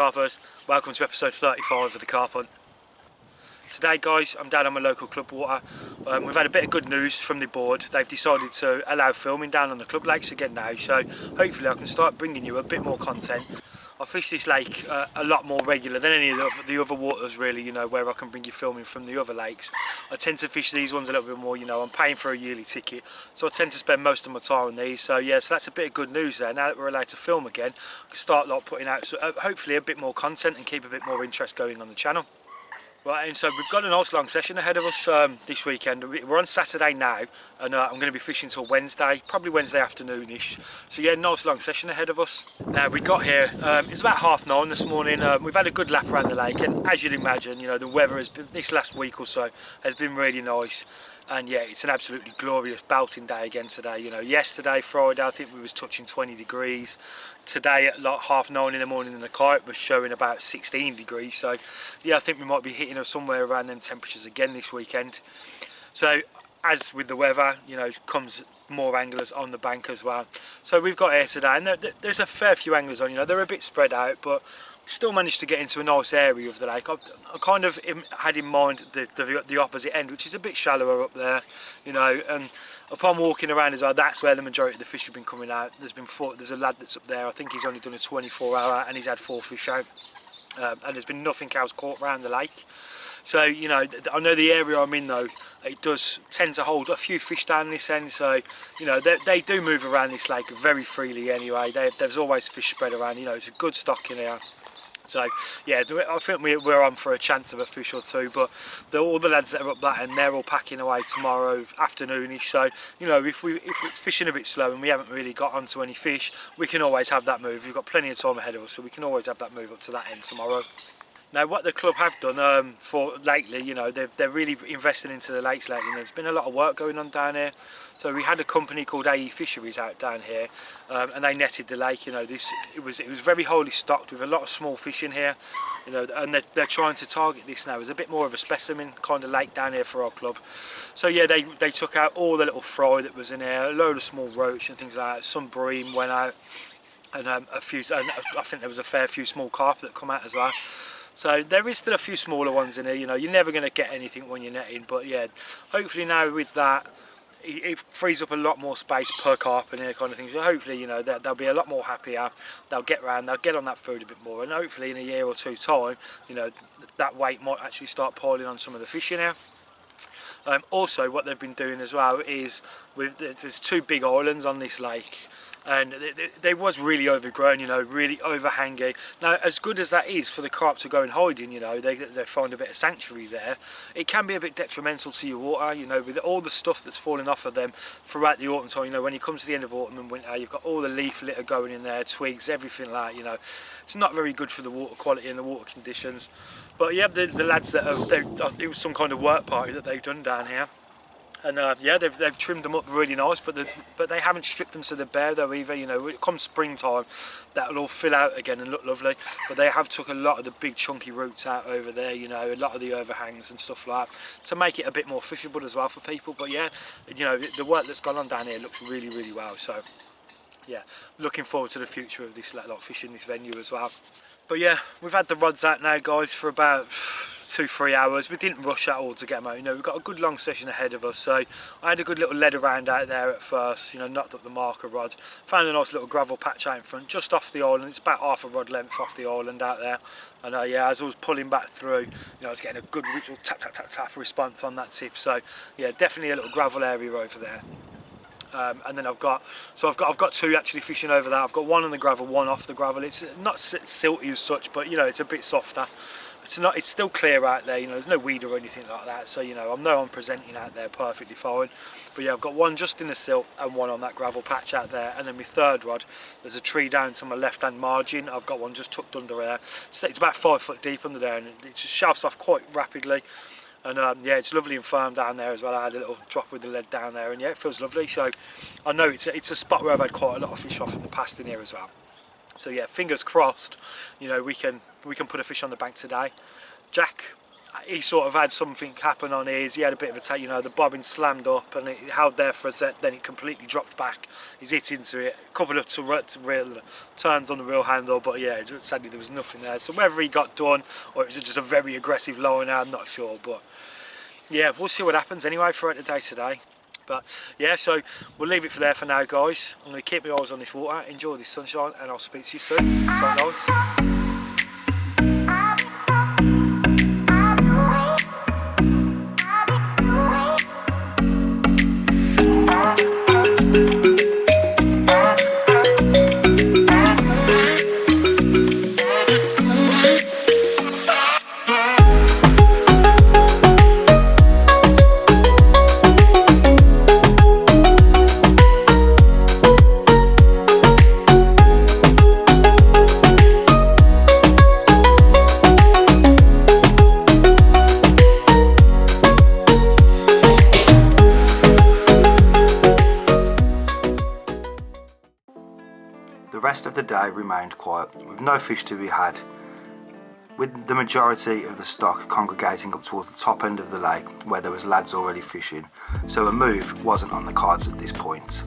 Carpers, welcome to episode 35 of the Carp Hunt. Today guys, I'm down on my local club water. We've had a bit of good news from the board. They've decided to allow filming down on the club lakes again now, so hopefully I can start bringing you a bit more content. I fish this lake a lot more regular than any of the other waters really, you know, where I can bring you filming from the other lakes. I tend to fish these ones a little bit more, you know, I'm paying for a yearly ticket, so I tend to spend most of my time on these. So yeah, so that's a bit of good news there. Now that we're allowed to film again, I can start like putting out hopefully a bit more content and keep a bit more interest going on the channel. Right, and so we've got a nice long session ahead of us this weekend. We're on Saturday now, and I'm going to be fishing till Wednesday, probably Wednesday afternoon-ish. So yeah, nice long session ahead of us. Now we got here, it's about 9:30 this morning. We've had a good lap around the lake, and as you'd imagine, you know, the weather has been, this last week or so, has been really nice. And yeah, it's an absolutely glorious belting day again today. You know, yesterday, Friday, I think we was touching 20 degrees. Today at like 9:30 in the morning, the kite was showing about 16 degrees. So yeah, I think we might be hitting somewhere around them temperatures again this weekend. So as with the weather, you know, comes more anglers on the bank as well. So we've got here today, and there's a fair few anglers on. You know, they're a bit spread out, but still managed to get into a nice area of the lake. I kind of had in mind the opposite end, which is a bit shallower up there, you know, and upon walking around as well, that's where the majority of the fish have been coming out. There's a lad that's up there, I think he's only done a 24-hour and he's had 4 fish out, and there's been nothing else caught around the lake. So, you know, I know the area I'm in though, it does tend to hold a few fish down this end, so, you know, they do move around this lake very freely anyway. There's always fish spread around, you know, it's a good stock in here. So yeah, I think we're on for a chance of a fish or two, but all the lads that are up that end, they're all packing away tomorrow afternoonish. So you know, if it's fishing a bit slow and we haven't really got onto any fish, we can always have that move. We've got plenty of time ahead of us, so we can always have that move up to that end tomorrow. Now, what the club have done for lately, you know, they're really investing into the lakes lately. And there's been a lot of work going on down here. So we had a company called AE Fisheries out down here, and they netted the lake. You know, it was very highly stocked with a lot of small fish in here. You know, and they're trying to target this now as a bit more of a specimen kind of lake down here for our club. So yeah, they took out all the little fry that was in here, a load of small roach and things like that. Some bream went out, and I think there was a fair few small carp that come out as well. So there is still a few smaller ones in here. You know, you're never going to get anything when you're netting, but yeah, hopefully now with that, it frees up a lot more space per carp in here kind of thing. So hopefully, you know, they'll be a lot more happier. They'll get around, they'll get on that food a bit more, and hopefully in a year or two time, you know, that weight might actually start piling on some of the fish in here. Also, what they've been doing as well is there's 2 big islands on this lake. And they was really overgrown, you know, really overhanging. Now, as good as that is for the carp to go and hide in, you know, they find a bit of sanctuary there, it can be a bit detrimental to your water, you know, with all the stuff that's falling off of them throughout the autumn time. You know, when you come to the end of autumn and winter, you've got all the leaf litter going in there, twigs, everything like that, you know. It's not very good for the water quality and the water conditions. But yeah, the lads that it was some kind of work party that they've done down here. And yeah, they've trimmed them up really nice, but they haven't stripped them to the bare though either. You know, it comes springtime, that'll all fill out again and look lovely. But they have took a lot of the big chunky roots out over there, you know, a lot of the overhangs and stuff like that, to make it a bit more fishable as well for people. But yeah, you know, the work that's gone on down here looks really, really well. So yeah, looking forward to the future of this, like fishing this venue as well. But yeah, we've had the rods out now, guys, for about 2-3 hours. We didn't rush at all to get them out. You know, we've got a good long session ahead of us. So I had a good little lead around out there at first, you know, knocked up the marker rod, found a nice little gravel patch out in front, just off the island. It's about half a rod length off the island out there. And yeah, as I was pulling back through, you know, I was getting a good little tap, tap, tap, tap response on that tip. So yeah, definitely a little gravel area over there. And then I've got 2 actually fishing over there. I've got one on the gravel, one off the gravel. It's not silty as such, but you know, it's a bit softer. It's still clear out there, you know, there's no weed or anything like that, so you know, I'm presenting out there perfectly fine. But yeah, I've got one just in the silt and one on that gravel patch out there, and then my third rod, there's a tree down to my left hand margin. I've got one just tucked under there. So it's about 5 foot deep under there, and it just shelves off quite rapidly. And yeah, it's lovely and firm down there as well. I had a little drop with the lead down there, and yeah, it feels lovely. So I know it's a spot where I've had quite a lot of fish off in the past in here as well. So yeah, fingers crossed, you know, we can put a fish on the bank today. Jack he sort of had something happen on his. He had a bit of a take, you know, the bobbin slammed up and it held there for a sec, then it completely dropped back. He's hit into it, a couple of turns on the reel handle, but yeah, sadly there was nothing there. So whether he got done or it was just a very aggressive line, I'm not sure, but yeah, we'll see what happens anyway throughout the day today. But yeah, so we'll leave it for there for now, guys. I'm going to keep my eyes on this water, enjoy this sunshine, and I'll speak to you soon. So guys. The rest of the day remained quiet, with no fish to be had, with the majority of the stock congregating up towards the top end of the lake where there was lads already fishing, so a move wasn't on the cards at this point.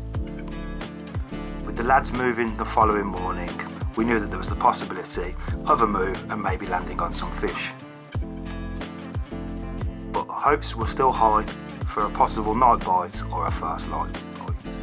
With the lads moving the following morning, we knew that there was the possibility of a move and maybe landing on some fish. But hopes were still high for a possible night bite or a first light bite.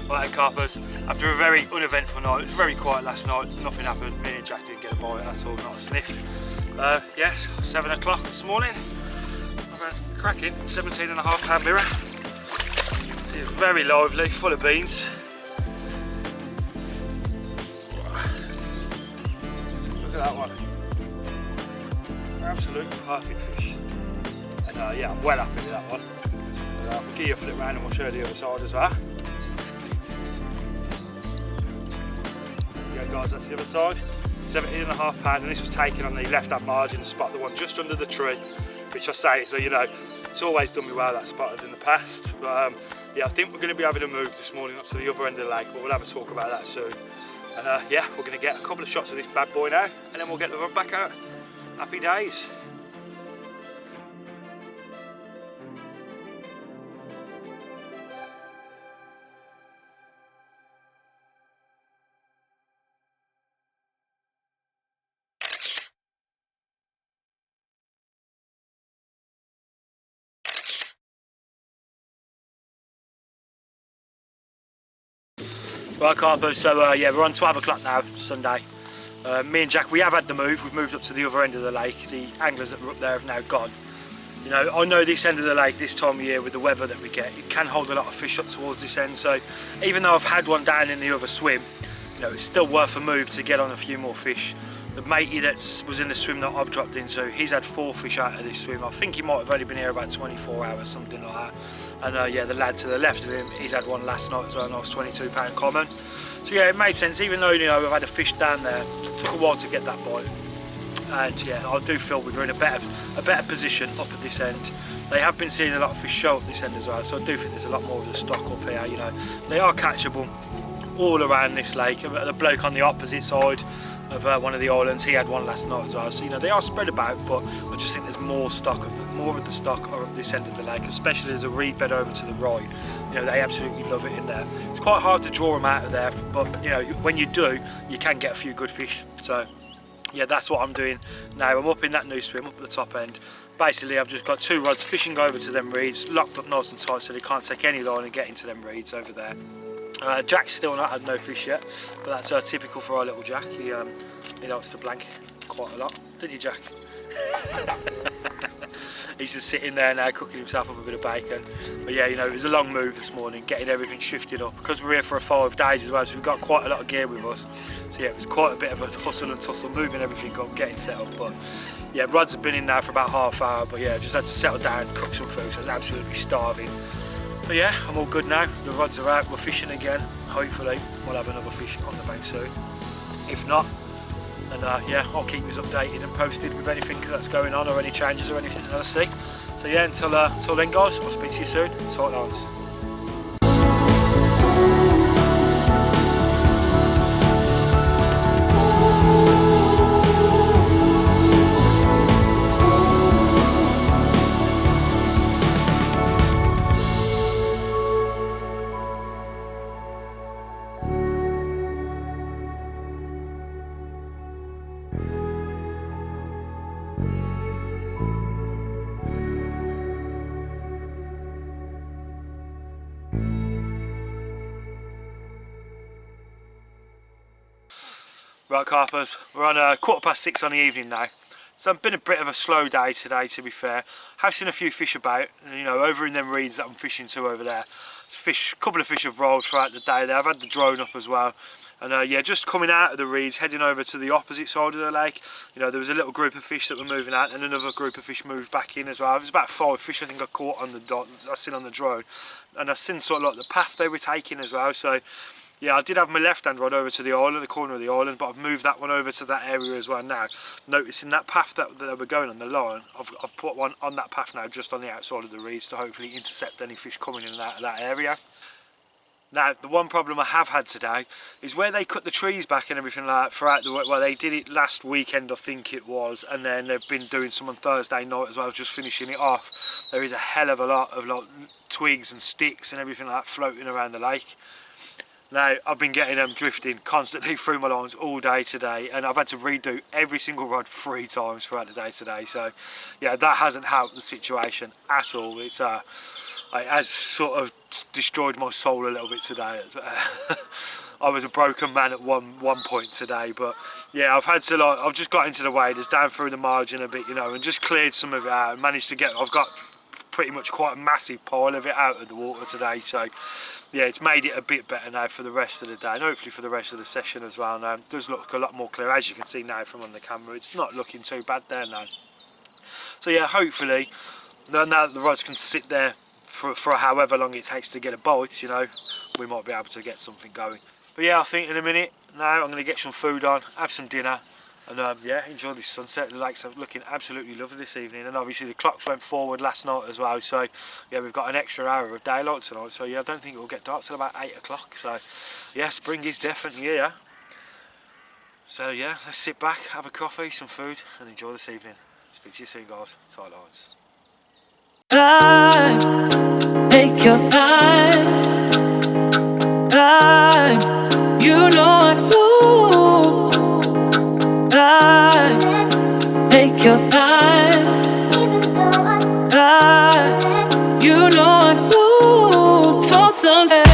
Right, carpers, after a very uneventful night, it was very quiet last night, nothing happened, me and Jack didn't get a bite at all, not a sniff. Yes, 7 o'clock this morning, I've had a cracking 17.5 pound mirror. It's very lively, full of beans. Look at that one, absolutely perfect fish. And yeah, I'm well happy with that one. We'll give you a flip round and we'll show you the other side as well. Yeah guys, that's the other side, 17.5 pound, and this was taken on the left hand margin, the spot, the one just under the tree, which I say, so you know, it's always done me well, that spot as in the past. But yeah, I think we're going to be having a move this morning up to the other end of the lake, but we'll have a talk about that soon. And yeah, we're going to get a couple of shots of this bad boy now, and then we'll get the rod back out. Happy days. Right carpers, so yeah, we're on 12 o'clock now, Sunday. Me and Jack, we have had the move, we've moved up to the other end of the lake. The anglers that were up there have now gone. You know, I know this end of the lake this time of year with the weather that we get, it can hold a lot of fish up towards this end, so even though I've had one down in the other swim, you know, it's still worth a move to get on a few more fish. The matey that was in the swim that I've dropped into, he's had 4 fish out of this swim. I think he might have only been here about 24 hours, something like that. And yeah, the lad to the left of him, he's had one last night as well, a nice 22 pound common. So yeah, it made sense, even though, you know, we've had a fish down there, it took a while to get that bite. And yeah, I do feel we're in a better position up at this end. They have been seeing a lot of fish show up this end as well, so I do think there's a lot more of the stock up here, you know. They are catchable all around this lake. The bloke on the opposite side of one of the islands, he had one last night as well, so you know they are spread about, but I just think there's more of the stock are up this end of the lake, especially there's a reed bed over to the right. You know, they absolutely love it in there. It's quite hard to draw them out of there, but you know, when you do, you can get a few good fish. So yeah, that's what I'm doing now. I'm up in that new swim up at the top end. Basically I've just got 2 rods fishing over to them reeds, locked up nice and tight so they can't take any line and get into them reeds over there. Jack's still not had no fish yet, but that's typical for our little Jack. He likes to blank quite a lot, didn't you, Jack? He's just sitting there now cooking himself up a bit of bacon. But yeah, you know, it was a long move this morning, getting everything shifted up, because we're here for 5 days as well, so we've got quite a lot of gear with us. So yeah, it was quite a bit of a hustle and tussle, moving everything up, getting set up. But yeah, rods have been in now for about half hour, but yeah, just had to settle down, cook some food, so I was absolutely starving. But yeah, I'm all good now. The rods are out, we're fishing again. Hopefully we'll have another fish on the bank soon. If not, and yeah, I'll keep you updated and posted with anything that's going on or any changes or anything that I see. So yeah, until then guys, I'll speak to you soon. Tight lines. Right, Carpers, we're on 6:15 on the evening now. So it's been a bit of a slow day today, to be fair. Have seen a few fish about, you know, over in them reeds that I'm fishing to over there. A couple of fish have rolled throughout the day there. I've had the drone up as well. And yeah, just coming out of the reeds, heading over to the opposite side of the lake. You know, there was a little group of fish that were moving out, and another group of fish moved back in as well. It was about 5 fish I think I caught on the dot, I seen on the drone. And I seen sort of like the path they were taking as well. So yeah, I did have my left hand rod over to the island, the corner of the island, but I've moved that one over to that area as well now. Noticing that path that they were going on the line, I've put one on that path now, just on the outside of the reeds, to hopefully intercept any fish coming in and out of that area. Now, the one problem I have had today is where they cut the trees back and everything like that throughout the week. Well, they did it last weekend, I think it was, and then they've been doing some on Thursday night as well, just finishing it off. There is a hell of a lot of like twigs and sticks and everything like that floating around the lake. Now, I've been getting them drifting constantly through my lines all day today, and I've had to redo every single rod 3 times throughout the day today. So yeah, that hasn't helped the situation at all. It's it has sort of destroyed my soul a little bit today. I was a broken man at one point today, but yeah, I've just got into the waders, down through the margin a bit, you know, and just cleared some of it out and managed to get, I've got pretty much quite a massive pile of it out of the water today. So yeah, it's made it a bit better now for the rest of the day, and hopefully for the rest of the session as well. Now it does look a lot more clear, as you can see now from on the camera. It's not looking too bad there now. So yeah, hopefully now that the rods can sit there for however long it takes to get a bite, you know, we might be able to get something going. But yeah, I think in a minute now I'm going to get some food on, have some dinner, and yeah, enjoy this sunset. The lake's looking absolutely lovely this evening, and obviously the clocks went forward last night as well, so yeah, we've got an extra hour of daylight tonight. So yeah, I don't think it will get dark till about 8 o'clock. So yeah, spring is definitely here. So yeah, let's sit back, have a coffee, some food, and enjoy this evening. Speak to you soon, guys. Tight lines. Take your time, climb. You know I do. Climb. Take your time, climb. You know I do. For someday.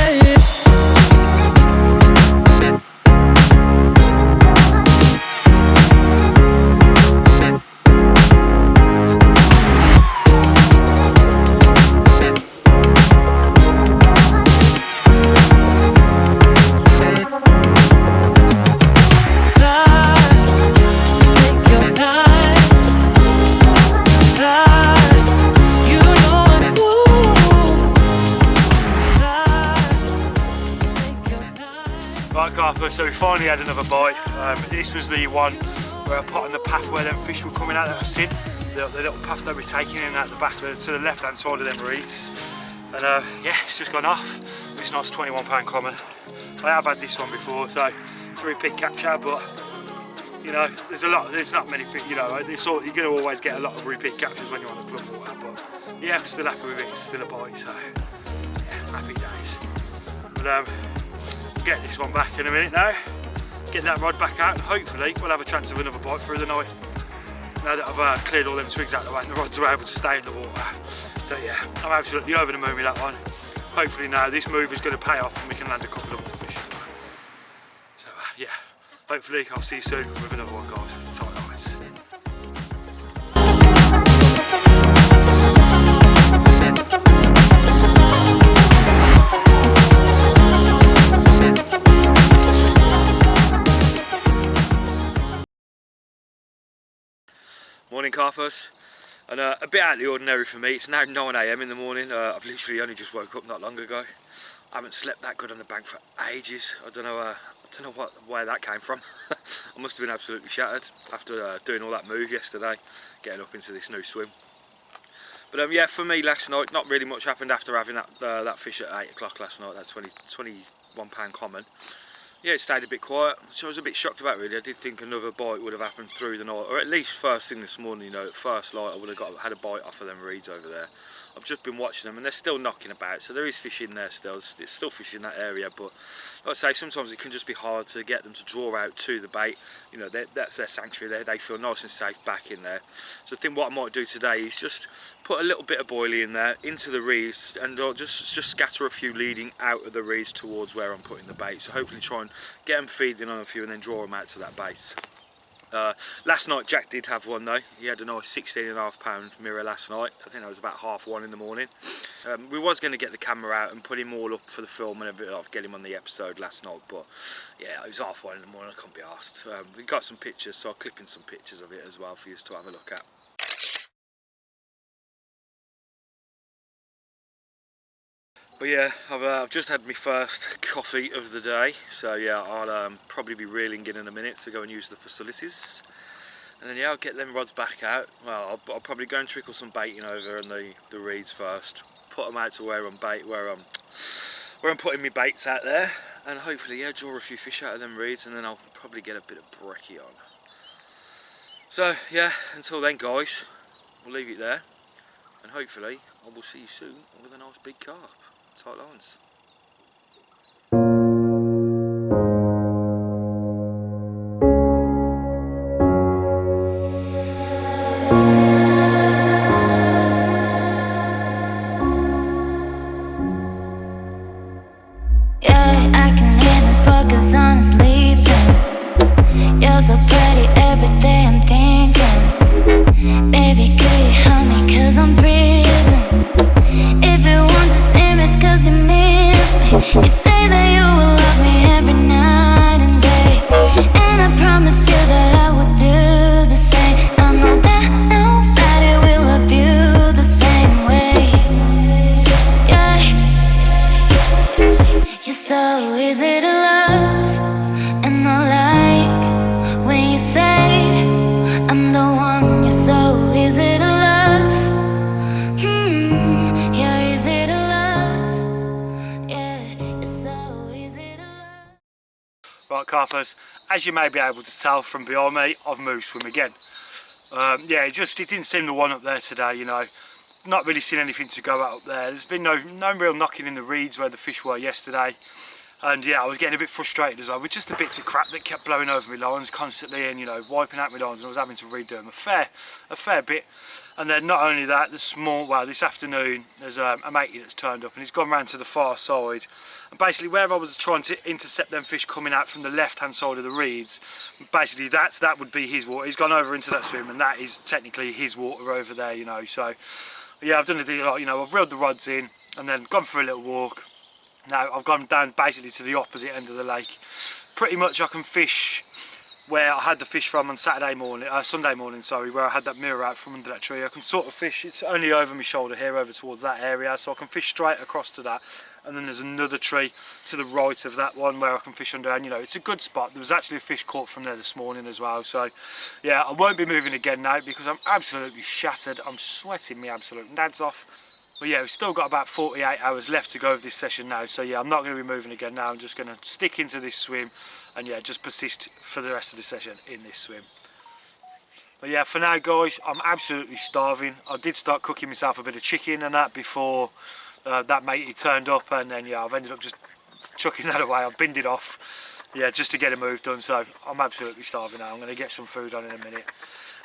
Right, Carper, so we finally had another bite. This was the one where I put on the path where them fish were coming out that I seen. The little path they were taking in out the back to the left hand side of them reeds. And yeah, it's just gone off. This nice £21 common. I have had this one before, so it's a repeat capture, but you know, there's not many fish, you know, you're going to always get a lot of repeat captures when you're on the club water, but yeah, I'm still happy with it, it's still a bite, so yeah, happy days. But get this one back in a minute now, get that rod back out, and hopefully we'll have a chance of another bite through the night. Now that I've cleared all them twigs out of the way and the rods are able to stay in the water. So yeah, I'm absolutely over the moon with that one. hopefully now this move is going to pay off and we can land a couple of more fish. So yeah, hopefully I'll see you soon with another one, guys. Tight lines. Morning, Carpers. And a bit out of the ordinary for me. It's now 9 AM in the morning. I've literally only just woke up not long ago. I haven't slept that good on the bank for ages. I don't know where that came from. I must have been absolutely shattered after doing all that move yesterday, getting up into this new swim. But yeah, for me last night, not really much happened after having that fish at 8 o'clock last night. That 21 pound common. Yeah, it stayed a bit quiet, which I was a bit shocked about really. I did think another bite would have happened through the night, or at least first thing this morning, you know, at first light I would have had a bite off of them reeds over there. I've just been watching them and they're still knocking about, so there is fish in there still. There's still fish in that area, but like I say, sometimes it can just be hard to get them to draw out to the bait. You know, that's their sanctuary. They feel nice and safe back in there. So I think what I might do today is just put a little bit of boilie in there into the reeds, and I'll just scatter a few leading out of the reeds towards where I'm putting the bait. So hopefully try and get them feeding on a few and then draw them out to that bait. Last night Jack did have one though. He had a nice 16.5 pound mirror last night. I think that was about 1:30 in the morning. We was going to get the camera out and put him all up for the film and a bit of get him on the episode last night, but yeah, it was 1:30 in the morning. I couldn't be asked. We got some pictures, so I'll clip in some pictures of it as well for you to have a look at. But yeah, I've just had my first coffee of the day, so yeah, I'll probably be reeling in a minute to go and use the facilities, and then yeah, I'll get them rods back out. Well, I'll probably go and trickle some baiting over in the reeds first, put them out to where I'm putting my baits out there, and hopefully yeah, draw a few fish out of them reeds, and then I'll probably get a bit of brekkie on. So yeah, until then guys, we'll leave it there, and hopefully I will see you soon with a nice big carp. Tight lines. Yeah, I can even focus on sleeping. You're so pretty, every day I'm thinking, baby, could you help me, cause I'm freezing. If you want to see me, it's cause you miss me. You say that you will love me every night and day, and I promised you that I would do the same. I know that nobody will love you the same way. Yeah, you're so easy to love, and I like when you say I'm the one. You're so easy to love. You're easy to love. Yeah, you're so easy to love. Right, Carpers, as you may be able to tell from behind me, I've moved swim again. Yeah, it didn't seem the one up there today, you know. Not really seen anything to go out up there. There's been no real knocking in the reeds where the fish were yesterday. And yeah, I was getting a bit frustrated as well with just the bits of crap that kept blowing over my lines constantly, and you know, wiping out my lines, and I was having to redo them a fair bit. And then not only that, this afternoon there's a matey that's turned up, and he's gone round to the far side, and basically where I was trying to intercept them fish coming out from the left hand side of the reeds, basically that would be his water. He's gone over into that swim, and that is technically his water over there, you know. So yeah, I've done a deal, you know, I've reeled the rods in and then gone for a little walk. Now I've gone down basically to the opposite end of the lake. Pretty much I can fish where I had the fish from on Sunday morning, sorry, where I had that mirror out from under that tree. I can sort of fish, it's only over my shoulder here, over towards that area, so I can fish straight across to that. And then there's another tree to the right of that one where I can fish under, and you know, it's a good spot. There was actually a fish caught from there this morning as well, so yeah, I won't be moving again now because I'm absolutely shattered. I'm sweating me absolute nads off. But yeah, we've still got about 48 hours left to go of this session now, so yeah, I'm not going to be moving again now. I'm just going to stick into this swim and yeah, just persist for the rest of the session in this swim. But yeah, for now guys, I'm absolutely starving. I did start cooking myself a bit of chicken and that before that matey turned up, and then yeah, I've ended up just chucking that away. I've binned it off, yeah, just to get a move done, so I'm absolutely starving now. I'm going to get some food on in a minute.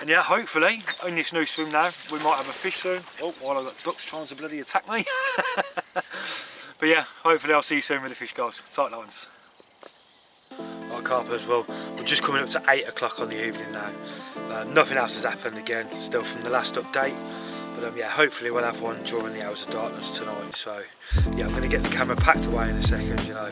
And yeah, hopefully, in this new swim now, we might have a fish soon. Oh, while I've got ducks trying to bloody attack me. But yeah, hopefully I'll see you soon with the fish, guys. Tight lines. Right, carpers, well, we're just coming up to 8 o'clock on the evening now. Nothing else has happened again, still from the last update. But yeah, hopefully we'll have one during the hours of darkness tonight. So yeah, I'm going to get the camera packed away in a second, you know.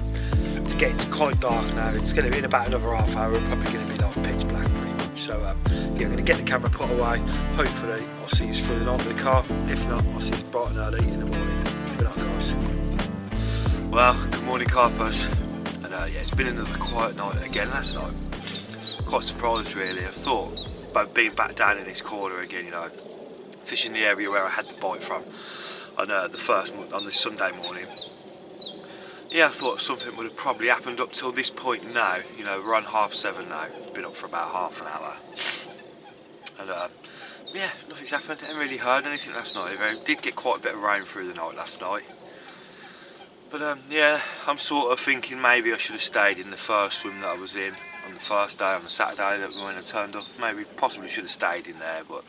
It's getting quite dark now. It's going to be in about another half hour. We're probably going to be like pitch black pretty much. So yeah, I'm going to get the camera put away. Hopefully I'll see you through the night with the car. If not, I'll see you bright and early in the morning. Good night, guys. Well, good morning, carpers. And yeah, it's been another quiet night again last night. Quite surprised really. I thought about being back down in this corner again, you know, fishing the area where I had the bite from on the Sunday morning. Yeah, I thought something would have probably happened up till this point now. You know, we're on 7:30 now. It's been up for about half an hour. And yeah, nothing's happened. I haven't really heard anything last night. I did get quite a bit of rain through the night last night. But yeah, I'm sort of thinking maybe I should have stayed in the first swim that I was in on the first day, on the Saturday that when I turned up. Maybe, possibly should have stayed in there, but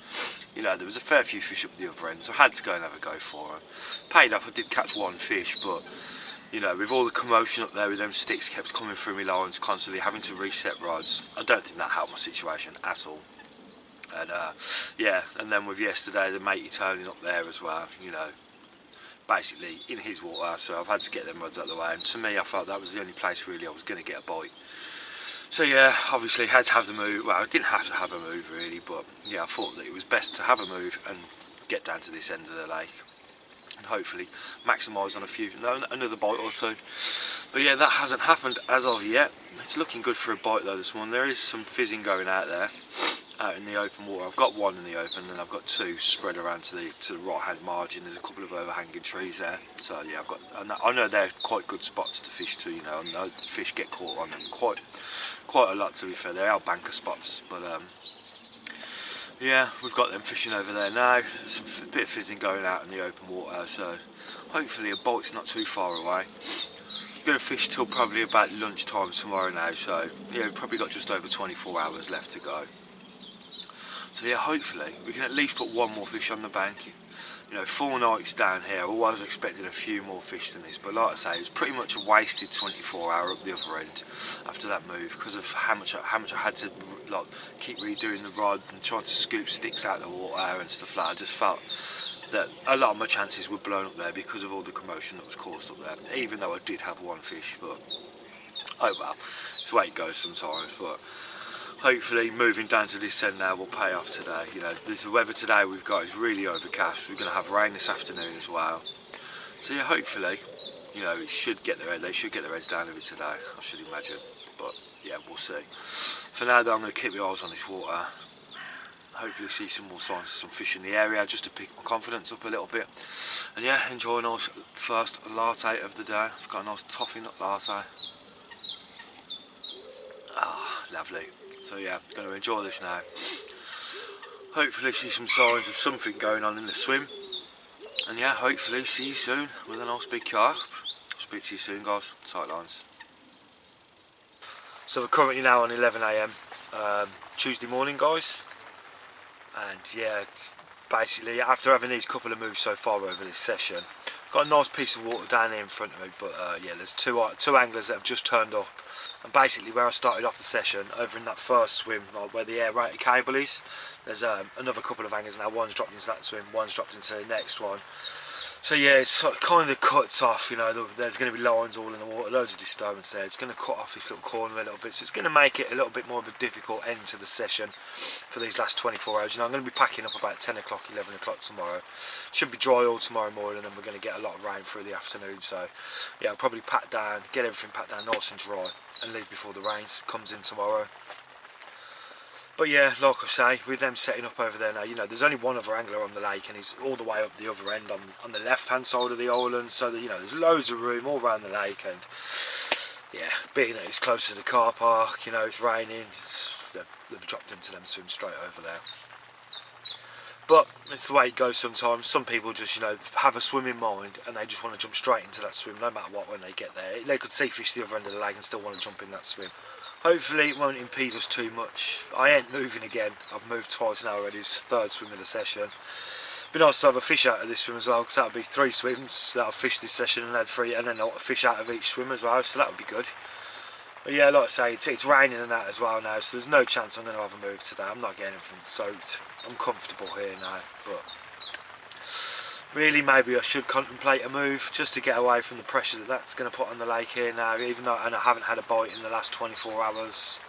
you know, there was a fair few fish up the other end, so I had to go and have a go for them. Paid off, I did catch one fish, but you know, with all the commotion up there with them sticks kept coming through my lines, constantly having to reset rods, I don't think that helped my situation at all. And yeah, and then with yesterday, the matey turning up there as well, you know, basically in his water, so I've had to get them rods out of the way, and to me I felt that was the only place really I was going to get a bite. So yeah, obviously had to have the move. Well, I didn't have to have a move really, but yeah, I thought that it was best to have a move and get down to this end of the lake and hopefully maximise on another bite or two. But yeah, that hasn't happened as of yet. It's looking good for a bite though this morning. There is some fizzing going out there, out in the open water. I've got one in the open and I've got two spread around to the right hand margin. There's a couple of overhanging trees there. So yeah, I know they're quite good spots to fish to, you know. I know the fish get caught on them quite a lot, to be fair. They are banker spots, but yeah, we've got them fishing over there now. There's a bit of fizzing going out in the open water, so hopefully a bite's not too far away. Going to fish till probably about lunchtime tomorrow now, so yeah, we've probably got just over 24 hours left to go. So yeah, hopefully we can at least put one more fish on the bank. You know, 4 nights down here, I was expecting a few more fish than this, but like I say, it was pretty much a wasted 24 hour up the other end after that move, because of how much I had to like keep redoing the rods and trying to scoop sticks out of the water and stuff like that. I just felt that a lot of my chances were blown up there because of all the commotion that was caused up there, even though I did have one fish. But oh well, it's the way it goes sometimes. But hopefully moving down to this end now will pay off today. You know, the weather today we've got is really overcast. We're going to have rain this afternoon as well. So yeah, hopefully, you know, they should get their heads down of it today, I should imagine. But yeah, we'll see. For now though, I'm going to keep my eyes on this water. Hopefully see some more signs of some fish in the area, just to pick my confidence up a little bit. And yeah, enjoy a nice first latte of the day. I've got a nice toffee nut latte. Ah, lovely. So yeah, going to enjoy this now. Hopefully see some signs of something going on in the swim. And yeah, hopefully see you soon with a nice big carp. Speak to you soon, guys. Tight lines. So we're currently now on 11 AM Tuesday morning, guys. And yeah, it's basically after having these couple of moves so far over this session, got a nice piece of water down here in front of me. But yeah, there's two anglers that have just turned up. And basically where I started off the session, over in that first swim, like where the air-rated cable is, there's another couple of anglers now. One's dropped into that swim, one's dropped into the next one. So yeah, it's kind of cuts off, you know, there's going to be lines all in the water, loads of disturbance there. It's going to cut off this little corner a little bit, so it's going to make it a little bit more of a difficult end to the session for these last 24 hours. You know, I'm going to be packing up about 10 o'clock, 11 o'clock tomorrow. Should be dry all tomorrow morning, and we're going to get a lot of rain through the afternoon. So yeah, I'll probably pack down, get everything packed down nice and dry, and leave before the rain comes in tomorrow. But yeah, like I say, with them setting up over there now, you know, there's only one other angler on the lake, and he's all the way up the other end on the left-hand side of the island. So that, you know, there's loads of room all around the lake, and yeah, being that it's close to the car park, you know, it's raining, they've dropped into them swim straight over there. But it's the way it goes sometimes. Some people just, you know, have a swim in mind and they just want to jump straight into that swim no matter what when they get there. They could see fish the other end of the lake and still want to jump in that swim. Hopefully it won't impede us too much. I ain't moving again. I've moved twice now already. It's the third swim of the session. Be nice to have a fish out of this swim as well, because that'll be 3 swims that I've fished this session and had 3, and then a fish out of each swim as well, so that would be good. But yeah, like I say, it's raining and that as well now, so there's no chance I'm going to have a move today. I'm not getting anything soaked. I'm comfortable here now, but really maybe I should contemplate a move just to get away from the pressure that that's going to put on the lake here now, even though I haven't had a bite in the last 24 hours.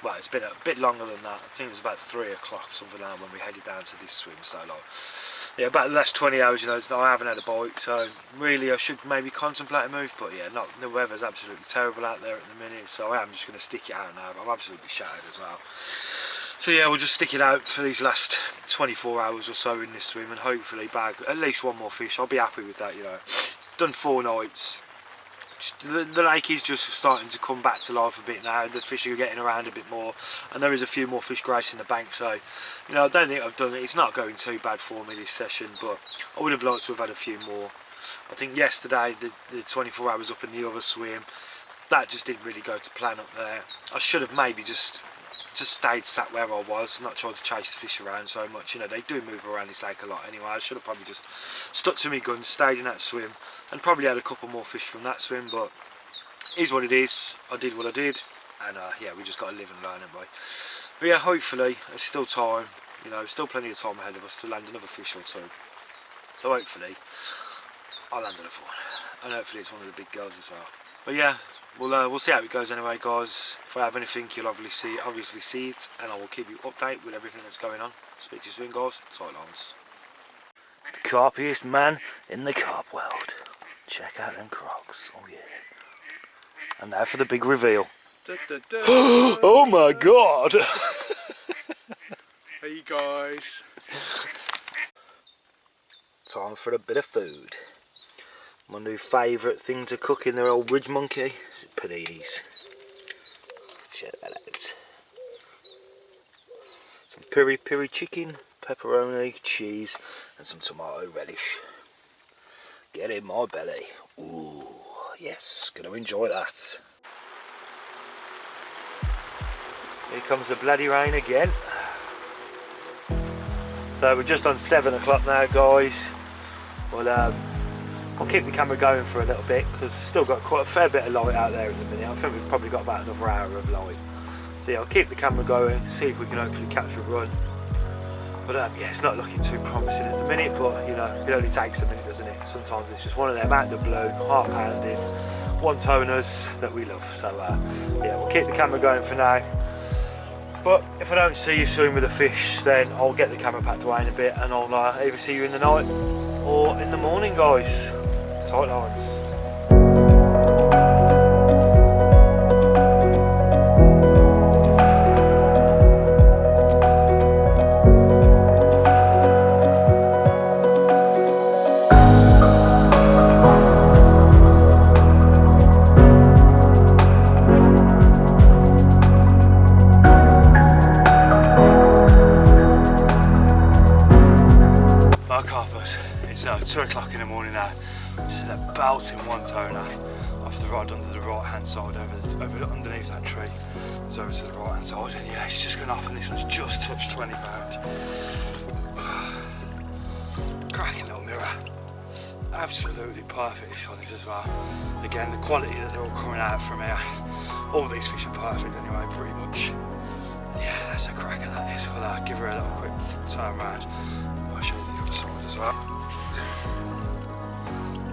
Well, it's been a bit longer than that. I think it was about 3 o'clock something like that when we headed down to this swim, so like, yeah, about the last 20 hours, you know, I haven't had a bite, so really I should maybe contemplate a move, but yeah, the weather's absolutely terrible out there at the minute, so I am just going to stick it out now. I'm absolutely shattered as well. So yeah, we'll just stick it out for these last 24 hours or so in this swim and hopefully bag at least 1 more fish. I'll be happy with that, you know. Done 4 nights. The lake is just starting to come back to life a bit now. The fish are getting around a bit more, and there is a few more fish gracing the bank, so you know, I don't think I've done it. It's not going too bad for me this session, but I would have liked to have had a few more. I think yesterday the 24 hours up in the other swim, that just didn't really go to plan up there. I should have maybe just stayed sat where I was, not tried to chase the fish around so much. You know, they do move around this lake a lot anyway. I should have probably just stuck to my guns, stayed in that swim, and probably had a couple more fish from that swim, but it is what it is. I did what I did, and yeah, we just got to live and learn, haven't we? But yeah, hopefully there's still time, you know, still plenty of time ahead of us to land another fish or 2. So hopefully I'll land another one, and hopefully it's one of the big girls as well. But yeah, we'll see how it goes anyway, guys. If I have anything, you'll obviously see it, and I will keep you updated with everything that's going on. Speak to you soon, guys. Tight lines. The carpiest man in the carp world. Check out them crocs. Oh yeah. And now for the big reveal. Oh my god! Hey guys. Time for a bit of food. My new favourite thing to cook in their old Ridge Monkey is paninis. Check that out. Some peri chicken, pepperoni, cheese, and some tomato relish. Get in my belly. Ooh, yes, gonna enjoy that. Here comes the bloody rain again. So we're just on 7 o'clock now, guys. Well, I'll keep the camera going for a little bit because we've still got quite a fair bit of light out there at the minute. I think we've probably got about another hour of light. So yeah, I'll keep the camera going, see if we can hopefully catch a run. But yeah, it's not looking too promising at the minute, but you know, it only takes a minute, doesn't it? Sometimes it's just one of them out the blue, heart pounding, one-toners that we love. So yeah, we'll keep the camera going for now. But if I don't see you soon with a fish, then I'll get the camera packed away in a bit, and I'll either see you in the night or in the morning, guys. Tight lines. It's 2 o'clock in the morning now. Just had a belting one-toner off the rod under the right-hand side, over underneath that tree. It's over to the right-hand side, and yeah, it's just gone off, and this one's just touched 20 pounds. Cracking little mirror. Absolutely perfect this one is as well. Again, the quality that they're all coming out from here. All these fish are perfect anyway, pretty much. Yeah, that's a cracker that is. We'll give her a little quick turn around. I'll show you the other side as well.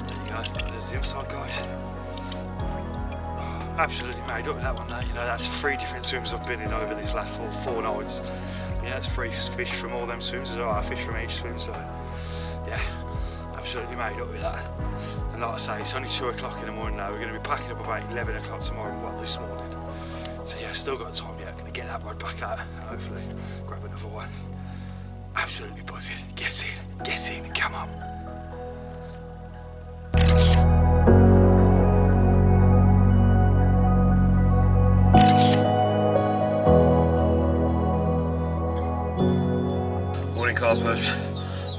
There you go, there's the other side, guys. Oh, absolutely made up with that one now. You know, that's 3 different swims I've been in over these last four nights. Yeah, that's 3 fish from all them swims as well. I fish from each swim, so yeah, absolutely made up with that. And like I say, it's only 2 o'clock in the morning now. We're going to be packing up about 11 o'clock tomorrow, well, this morning. So yeah, still got time yet. Going to get that rod back out and hopefully grab another one. Absolutely buzzing. Get in, come on. Morning, carpers.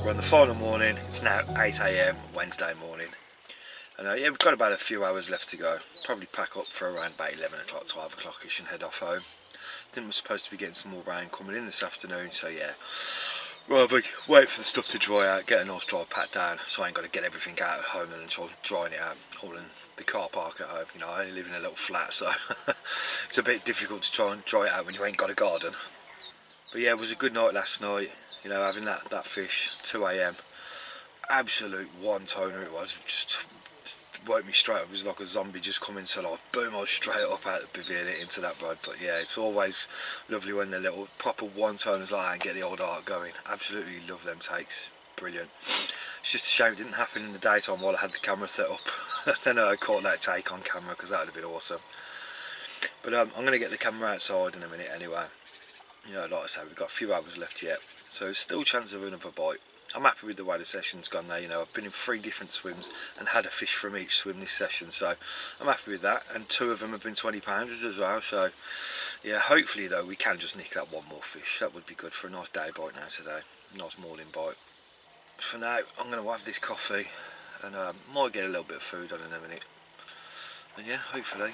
We're on the final morning. It's now 8 AM Wednesday morning. And yeah, we've got about a few hours left to go. Probably pack up for around about 11 o'clock, 12 o'clock-ish and head off home. I think we're supposed to be getting some more rain coming in this afternoon, so yeah. rather wait for the stuff to dry out, get a nice dry pat down, so I ain't got to get everything out at home and try drying it out all in the car park at home. You know, I only live in a little flat, so it's a bit difficult to try and dry it out when you ain't got a garden. But yeah, it was a good night last night, you know, having that fish, 2 AM. Absolute one-toner it was, just woke me straight up. It was like a zombie just coming to life. Boom, I was straight up out of the bivvy into that rod. But yeah, it's always lovely when the little proper one-toners like that and get the old art going. Absolutely love them takes, brilliant. It's just a shame it didn't happen in the daytime while I had the camera set up. Then I caught that take on camera, because that would have been awesome. But I'm going to get the camera outside in a minute anyway. You know, like I say, we've got a few hours left yet, so still chance of another bite. I'm happy with the way the session's gone there. You know, I've been in 3 different swims and had a fish from each swim this session, so I'm happy with that. And 2 of them have been 20 pounders as well, so yeah, hopefully though we can just nick that one more fish. That would be good for a nice day bite now today, nice morning bite. For now, I'm going to have this coffee and might get a little bit of food on in a minute. And yeah, hopefully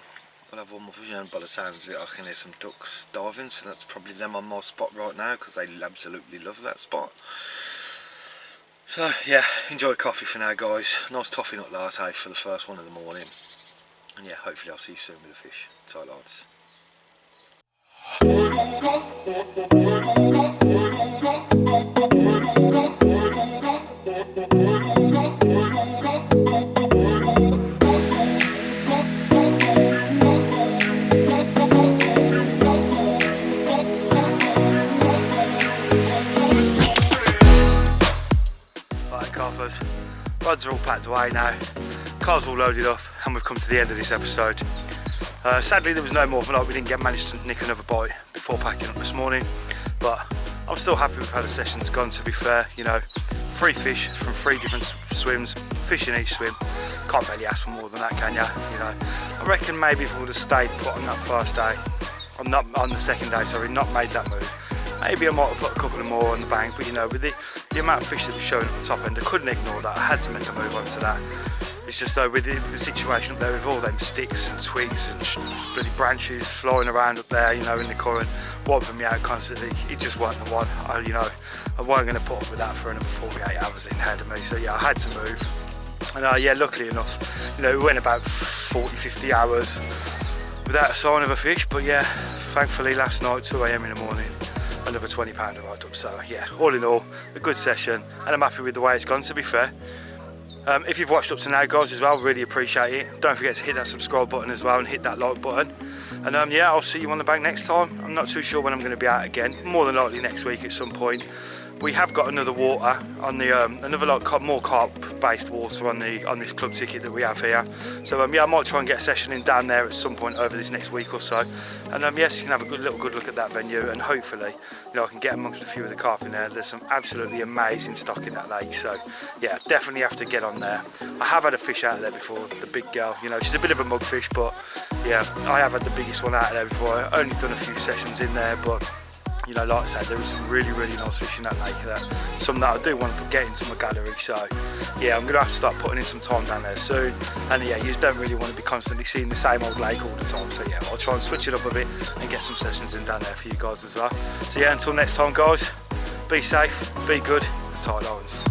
I'll have one more fish, and by the sounds of it I can hear some ducks diving, so that's probably them on my spot right now, because they absolutely love that spot. So yeah, enjoy coffee for now guys. Nice toffee nut latte for the first one of the morning. And yeah, hopefully I'll see you soon with the fish. Tight lads. Rods are all packed away now, car's all loaded up, and we've come to the end of this episode. Sadly there was no more for like, we didn't manage to nick another bite before packing up this morning, but I'm still happy with how the session's gone, to be fair. You know, 3 fish from 3 different swims, fish in each swim, can't really ask for more than that, can ya? You know, I reckon maybe if I would have stayed put on that first day, on the second day, sorry, not made that move, maybe I might have put a couple of more on the bank. But you know, with the amount of fish that was showing at the top end, I couldn't ignore that. I had to make a move onto that. It's just though with the situation up there, with all them sticks and twigs and bloody branches flying around up there, you know, in the current, wiping me out constantly, it just wasn't the one. I wasn't going to put up with that for another 48 hours in ahead of me. So yeah, I had to move. And yeah, luckily enough, you know, we went about 40-50 hours without a sign of a fish. But yeah, thankfully last night, 2 AM in the morning, another 20 pounder right up. So yeah, all in all, a good session, and I'm happy with the way it's gone, to be fair. If you've watched up to now guys as well, really appreciate it. Don't forget to hit that subscribe button as well and hit that like button. And yeah, I'll see you on the bank next time. I'm not too sure when I'm going to be out again, more than likely next week at some point. We have got another water on the another like more carp based water on this club ticket that we have here. So yeah, I might try and get a session in down there at some point over this next week or so. And yes, you can have a good look at that venue, and hopefully, you know, I can get amongst a few of the carp in there. There's some absolutely amazing stock in that lake, so yeah, definitely have to get on there. I have had a fish out of there before, the big girl, you know, she's a bit of a mugfish, but yeah, I have had the biggest one out of there before. I've only done a few sessions in there, but you know, like I said, there is some really nice fish in that lake there. Some that I do want to get into my gallery, so yeah, I'm going to have to start putting in some time down there soon. And yeah, you just don't really want to be constantly seeing the same old lake all the time, so yeah, I'll try and switch it up a bit and get some sessions in down there for you guys as well. So yeah, until next time guys, be safe, be good, and tight lines.